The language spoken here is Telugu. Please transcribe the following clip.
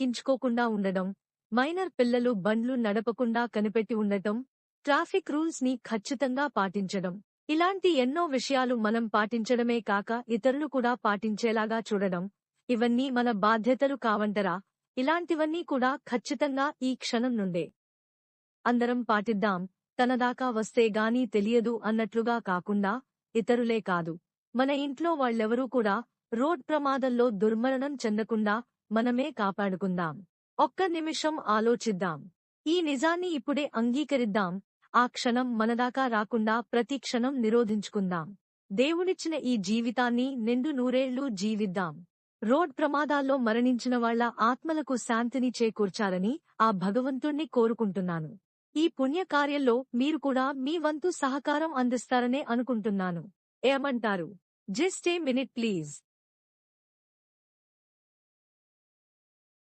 ఎక్కించుకోకుండా ఉండడం, మైనర్ పిల్లలు బండ్లు నడపకుండా కనిపెట్టి ఉండటం, ట్రాఫిక్ రూల్స్ ని ఖచ్చితంగా పాటించడం. ఇలాంటి ఎన్నో విషయాలు మనం పాటించడమే కాక ఇతరులు కూడా పాటించేలాగా చూడడం, ఇవన్నీ మన బాధ్యతలు కావంటరా? ఇలాంటివన్నీ కూడా ఖచ్చితంగా ఈ క్షణం నుండే అందరం పాటిద్దాం. తనదాకా వస్తే గానీ తెలియదు అన్నట్లుగా కాకుండా, ఇతరులే కాదు, మన ఇంట్లో వాళ్ళెవరూ కూడా రోడ్ ప్రమాదంలో దుర్మరణం చెందకుండా మనమే కాపాడుకుందాం. ఒక్క నిమిషం ఆలోచిద్దాం. ఈ నిజాన్ని ఇప్పుడే అంగీకరిద్దాం. ఆ క్షణం మనదాకా రాకుండా ప్రతి క్షణం నిరోధించుకుందాం. దేవుడిచ్చిన ఈ జీవితాన్ని నిండు నూరేళ్లు జీవిద్దాం. రోడ్ ప్రమాదాల్లో మరణించిన వాళ్ల ఆత్మలకు శాంతిని చేకూర్చాలని ఆ భగవంతుణ్ణి కోరుకుంటున్నాను. ఈ పుణ్యకార్యంలో మీరు కూడా మీ వంతు సహకారం అందిస్తారనే అనుకుంటున్నాను. ఏమంటారు? Just a minute please.